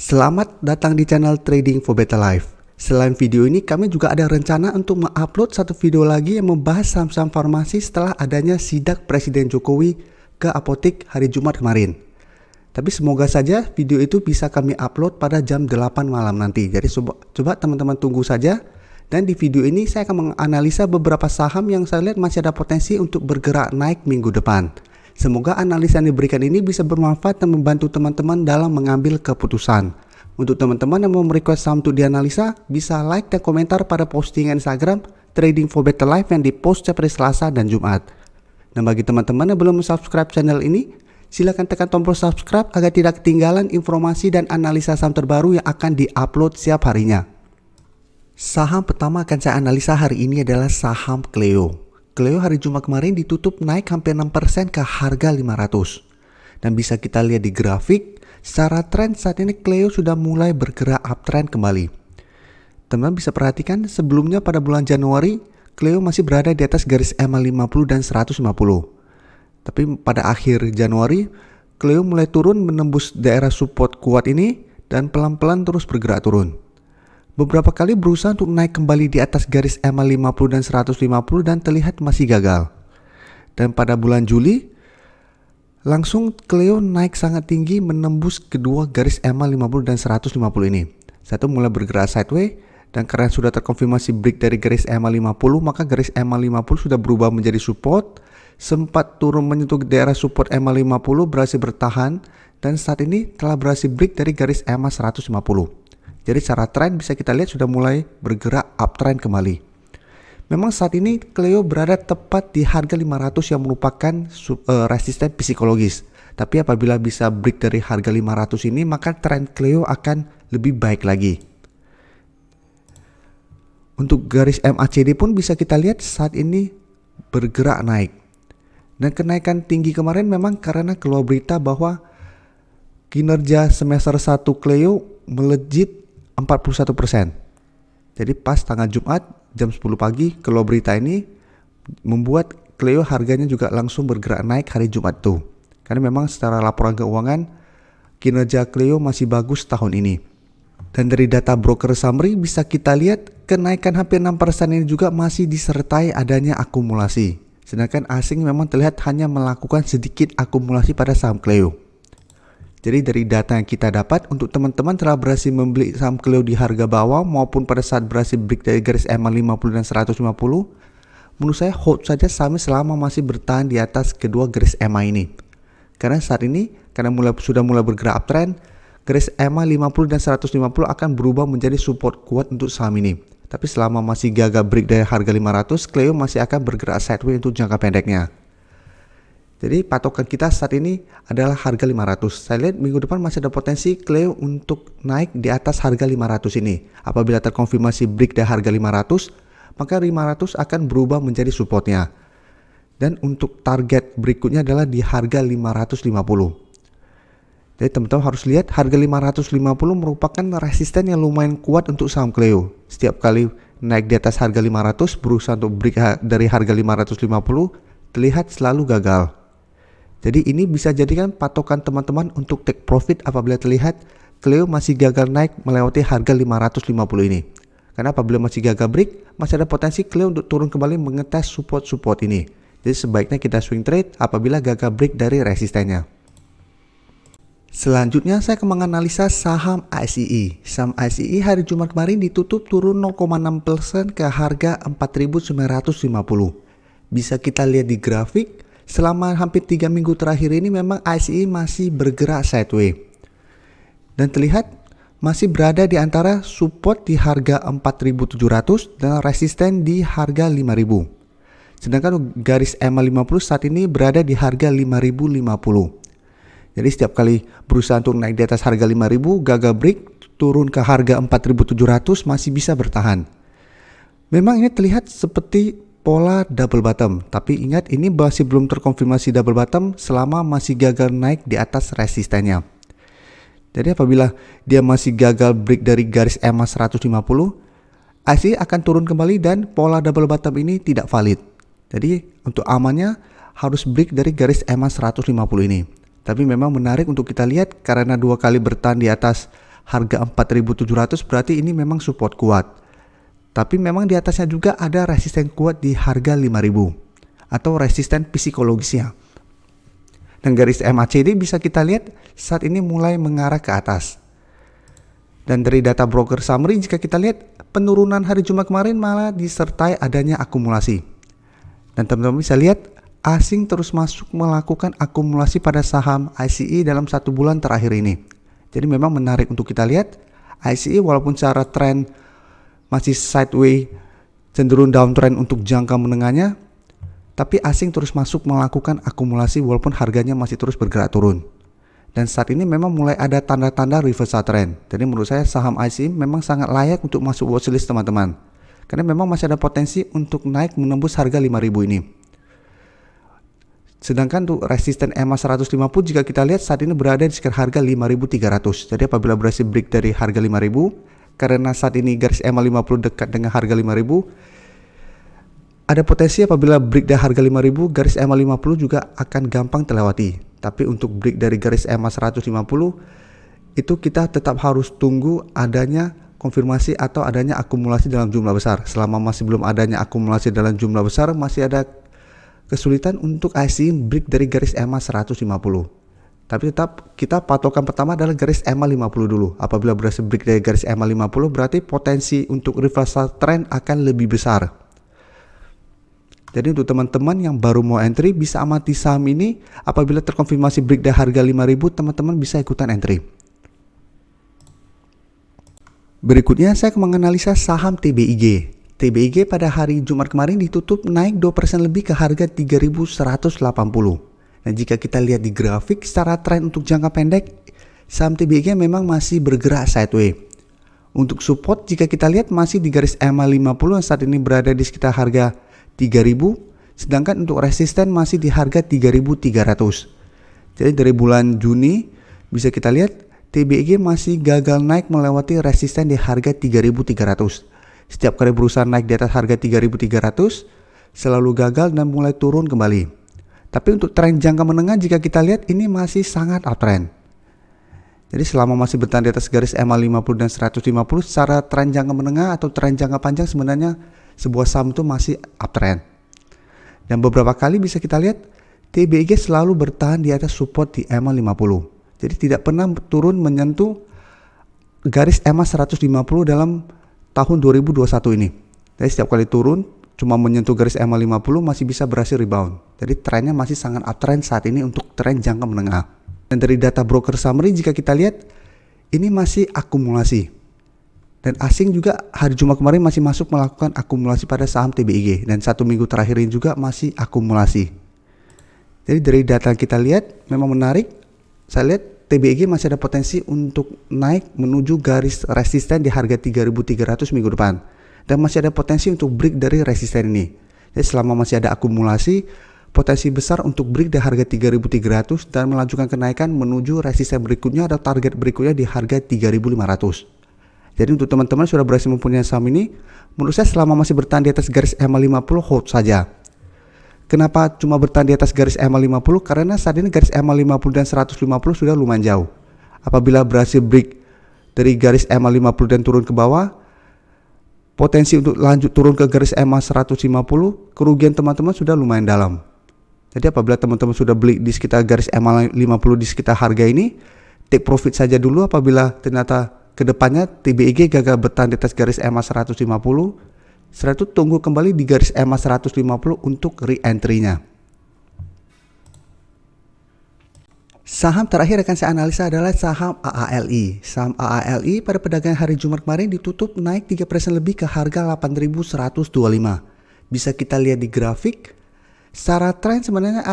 Selamat datang di channel Trading for Better Life. Selain video ini, kami juga ada rencana untuk mengupload satu video lagi yang membahas saham-saham farmasi setelah adanya sidak Presiden Jokowi ke apotek hari Jumat kemarin. Tapi semoga saja video itu bisa kami upload pada jam 8 malam nanti. Jadi coba teman-teman tunggu saja. Dan di video ini saya akan menganalisa beberapa saham yang saya lihat masih ada potensi untuk bergerak naik minggu depan. Semoga analisa yang diberikan ini bisa bermanfaat dan membantu teman-teman dalam mengambil keputusan. Untuk teman-teman yang mau merequest saham untuk dianalisa, bisa like dan komentar pada postingan Instagram Trading for Better Life yang dipost setiap hari Selasa dan Jumat. Dan bagi teman-teman yang belum subscribe channel ini, silakan tekan tombol subscribe agar tidak ketinggalan informasi dan analisa saham terbaru yang akan diupload setiap harinya. Saham pertama akan saya analisa hari ini adalah saham Cleo. Cleo hari Jumat kemarin ditutup naik hampir 6% ke harga 500. Dan bisa kita lihat di grafik, secara tren saat ini Cleo sudah mulai bergerak uptrend kembali. Teman-teman bisa perhatikan sebelumnya pada bulan Januari, Cleo masih berada di atas garis EMA 50 dan 150. Tapi pada akhir Januari, Cleo mulai turun menembus daerah support kuat ini dan pelan-pelan terus bergerak turun. Beberapa kali berusaha untuk naik kembali di atas garis EMA 50 dan 150 dan terlihat masih gagal. Dan pada bulan Juli, langsung Cleo naik sangat tinggi menembus kedua garis EMA 50 dan 150 ini. Satu mulai bergerak sideways dan karena sudah terkonfirmasi break dari garis EMA 50, maka garis EMA 50 sudah berubah menjadi support. Sempat turun menyentuh daerah support EMA 50 berhasil bertahan dan saat ini telah berhasil break dari garis EMA 150. Jadi secara tren bisa kita lihat sudah mulai bergerak uptrend kembali. Memang saat ini Cleo berada tepat di harga 500 yang merupakan resisten psikologis. Tapi apabila bisa break dari harga 500 ini, maka tren Cleo akan lebih baik lagi. Untuk garis MACD pun bisa kita lihat saat ini bergerak naik. Dan kenaikan tinggi kemarin memang karena keluar berita bahwa kinerja semester 1 Cleo melejit 41%. Jadi pas tanggal Jumat jam 10 pagi keluar berita ini membuat Cleo harganya juga langsung bergerak naik hari Jumat tuh. Karena memang secara laporan keuangan kinerja Cleo masih bagus tahun ini. Dan dari data broker summary bisa kita lihat kenaikan hampir 6% ini juga masih disertai adanya akumulasi. Sedangkan asing memang terlihat hanya melakukan sedikit akumulasi pada saham Cleo. Jadi dari data yang kita dapat, untuk teman-teman telah berhasil membeli saham Cleo di harga bawah maupun pada saat berhasil break dari garis EMA 50 dan 150, menurut saya hold saja saham selama masih bertahan di atas kedua garis EMA ini. Karena saat ini, karena sudah mulai bergerak uptrend, garis EMA 50 dan 150 akan berubah menjadi support kuat untuk saham ini. Tapi selama masih gagal break dari harga 500, Cleo masih akan bergerak sideways untuk jangka pendeknya. Jadi patokan kita saat ini adalah harga 500. Saya lihat minggu depan masih ada potensi Cleo untuk naik di atas harga 500 ini. Apabila terkonfirmasi break dari harga 500, maka 500 akan berubah menjadi supportnya. Dan untuk target berikutnya adalah di harga 550. Jadi teman-teman harus lihat harga 550 merupakan resisten yang lumayan kuat untuk saham Cleo. Setiap kali naik di atas harga 500 berusaha untuk break dari harga 550 terlihat selalu gagal. Jadi ini bisa jadikan patokan teman-teman untuk take profit apabila terlihat Cleo masih gagal naik melewati harga 550 ini. Karena apabila masih gagal break, masih ada potensi Cleo untuk turun kembali mengetes support-support ini. Jadi sebaiknya kita swing trade apabila gagal break dari resistennya. Selanjutnya saya akan menganalisa saham ASII. Saham ASII hari Jumat kemarin ditutup turun 0,6% ke harga 4.950. Bisa kita lihat di grafik. Selama hampir 3 minggu terakhir ini memang ASI masih bergerak sideways. Dan terlihat masih berada di antara support di harga 4.700 dan resisten di harga 5.000. Sedangkan garis EMA 50 saat ini berada di harga 5.050. Jadi setiap kali berusaha untuk naik di atas harga 5.000 gagal break, turun ke harga 4.700 masih bisa bertahan. Memang ini terlihat seperti pola double bottom, tapi ingat ini masih belum terkonfirmasi double bottom selama masih gagal naik di atas resistennya. Jadi apabila dia masih gagal break dari garis EMA 150, ASI akan turun kembali dan pola double bottom ini tidak valid. Jadi untuk amannya harus break dari garis EMA 150 ini. Tapi memang menarik untuk kita lihat karena dua kali bertahan di atas harga 4.700, berarti ini memang support kuat. Tapi memang di atasnya juga ada resisten kuat di harga 5.000 atau resisten psikologisnya. Dan garis MACD bisa kita lihat saat ini mulai mengarah ke atas. Dan dari data broker summary jika kita lihat penurunan hari Jumat kemarin malah disertai adanya akumulasi. Dan teman-teman bisa lihat asing terus masuk melakukan akumulasi pada saham ICE dalam 1 bulan terakhir ini. Jadi memang menarik untuk kita lihat ICE walaupun secara tren masih sideways, cenderung downtrend untuk jangka menengahnya, tapi asing terus masuk melakukan akumulasi walaupun harganya masih terus bergerak turun. Dan saat ini memang mulai ada tanda-tanda reversal trend. Jadi menurut saya saham ICE memang sangat layak untuk masuk watchlist teman-teman. Karena memang masih ada potensi untuk naik menembus harga 5.000 ini. Sedangkan untuk resisten EMA 150 jika kita lihat saat ini berada di sekitar harga 5.300. Jadi apabila berhasil break dari harga 5.000, karena saat ini garis EMA 50 dekat dengan harga 5.000, ada potensi apabila break dari harga 5.000, garis EMA 50 juga akan gampang terlewati. Tapi untuk break dari garis EMA 150 itu kita tetap harus tunggu adanya konfirmasi atau adanya akumulasi dalam jumlah besar. Selama masih belum adanya akumulasi dalam jumlah besar, masih ada kesulitan untuk ICE break dari garis EMA 150. Tapi tetap kita patokan pertama adalah garis EMA 50 dulu. Apabila berhasil break dari garis EMA 50, berarti potensi untuk reversal trend akan lebih besar. Jadi untuk teman-teman yang baru mau entry bisa amati saham ini. Apabila terkonfirmasi break dari harga 5.000, teman-teman bisa ikutan entry. Berikutnya saya akan menganalisa saham TBIG. TBIG pada hari Jumat kemarin ditutup naik 2% lebih ke harga 3.180. Nah jika kita lihat di grafik secara tren untuk jangka pendek, saham TBIG memang masih bergerak sideways. Untuk support jika kita lihat masih di garis EMA 50 yang saat ini berada di sekitar harga 3.000, sedangkan untuk resisten masih di harga 3.300. Jadi dari bulan Juni bisa kita lihat TBIG masih gagal naik melewati resisten di harga 3.300. Setiap kali berusaha naik di atas harga 3.300 selalu gagal dan mulai turun kembali. Tapi untuk tren jangka menengah jika kita lihat ini masih sangat uptrend. Jadi selama masih bertahan di atas garis EMA 50 dan 150 secara tren jangka menengah atau tren jangka panjang sebenarnya sebuah saham itu masih uptrend. Dan beberapa kali bisa kita lihat TBIG selalu bertahan di atas support di EMA 50. Jadi tidak pernah turun menyentuh garis EMA 150 dalam tahun 2021 ini. Jadi setiap kali turun cuma menyentuh garis EMA 50 masih bisa berhasil rebound. Jadi trennya masih sangat uptrend saat ini untuk tren jangka menengah. Dan dari data broker summary jika kita lihat ini masih akumulasi. Dan asing juga hari Jumat kemarin masih masuk melakukan akumulasi pada saham TBIG. Dan 1 minggu terakhir ini juga masih akumulasi. Jadi dari data kita lihat memang menarik. Saya lihat TBIG masih ada potensi untuk naik menuju garis resisten di harga 3.300 minggu depan. Dan masih ada potensi untuk break dari resisten ini. Jadi selama masih ada akumulasi, potensi besar untuk break dari harga 3.300 dan melanjutkan kenaikan menuju resisten berikutnya atau target berikutnya di harga 3.500. Jadi untuk teman-teman sudah berhasil mempunyai saham ini, menurut saya selama masih bertahan di atas garis EMA 50 hold saja. Kenapa cuma bertahan di atas garis EMA 50? Karena saat ini garis EMA 50 dan 150 sudah lumayan jauh. Apabila berhasil break dari garis EMA 50 dan turun ke bawah, potensi untuk lanjut turun ke garis EMA 150, kerugian teman-teman sudah lumayan dalam. Jadi apabila teman-teman sudah beli di sekitar garis EMA 50 di sekitar harga ini, take profit saja dulu. Apabila ternyata kedepannya TBIG gagal bertahan di atas garis EMA 150, setelah itu tunggu kembali di garis EMA 150 untuk re-entry-nya. Saham terakhir akan saya analisa adalah saham AALI. Saham AALI pada perdagangan hari Jumat kemarin ditutup naik 3% lebih ke harga 8.125. Bisa kita lihat di grafik, secara tren sebenarnya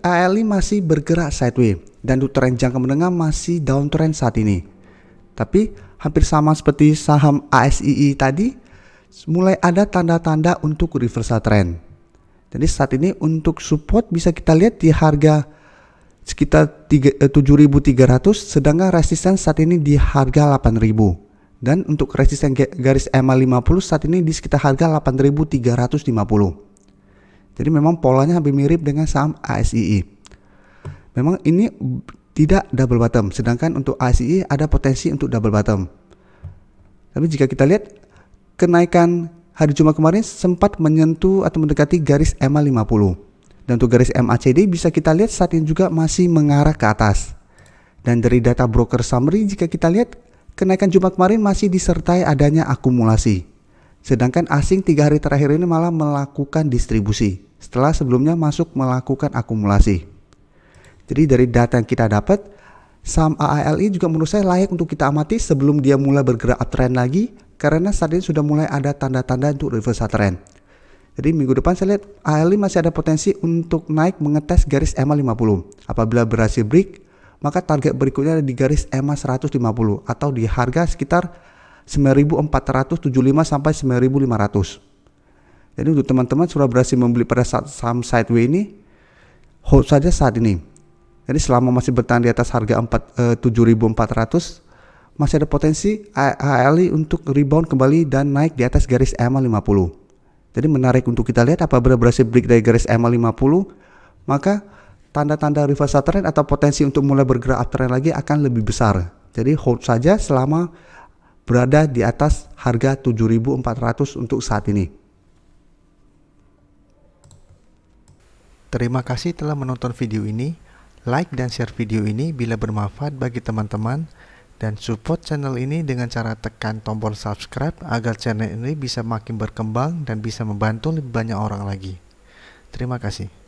AALI masih bergerak sideways dan untuk tren jangka menengah masih downtrend saat ini. Tapi hampir sama seperti saham ASII tadi, mulai ada tanda-tanda untuk reversal trend. Jadi saat ini untuk support bisa kita lihat di harga sekitar 7.300, sedangkan resisten saat ini di harga 8.000. Dan untuk resisten garis EMA 50 saat ini di sekitar harga 8.350. Jadi memang polanya hampir mirip dengan saham ASII. Memang ini tidak double bottom, sedangkan untuk ASI ada potensi untuk double bottom. Tapi jika kita lihat kenaikan hari Jumat kemarin sempat menyentuh atau mendekati garis EMA 50. Dan untuk garis MACD bisa kita lihat saat ini juga masih mengarah ke atas. Dan dari data broker summary jika kita lihat kenaikan Jumat kemarin masih disertai adanya akumulasi. Sedangkan asing 3 hari terakhir ini malah melakukan distribusi setelah sebelumnya masuk melakukan akumulasi. Jadi dari data yang kita dapat, saham AALI juga menurut saya layak untuk kita amati sebelum dia mulai bergerak uptrend lagi, karena saat ini sudah mulai ada tanda-tanda untuk reversal trend. Jadi minggu depan saya lihat AALI masih ada potensi untuk naik mengetes garis EMA 50. Apabila berhasil break, maka target berikutnya ada di garis EMA 150 atau di harga sekitar 9.475 sampai 9.500. Jadi untuk teman-teman sudah berhasil membeli pada saat saham sideways ini, hold saja saat ini. Jadi selama masih bertahan di atas harga 7.400, masih ada potensi AALI untuk rebound kembali dan naik di atas garis EMA 50. Jadi menarik untuk kita lihat apabila berhasil break dari garis EMA 50, maka tanda-tanda reversal trend atau potensi untuk mulai bergerak uptrend lagi akan lebih besar. Jadi hold saja selama berada di atas harga 7.400 untuk saat ini. Terima kasih telah menonton video ini. Like dan share video ini bila bermanfaat bagi teman-teman, dan support channel ini dengan cara tekan tombol subscribe agar channel ini bisa makin berkembang dan bisa membantu lebih banyak orang lagi. Terima kasih.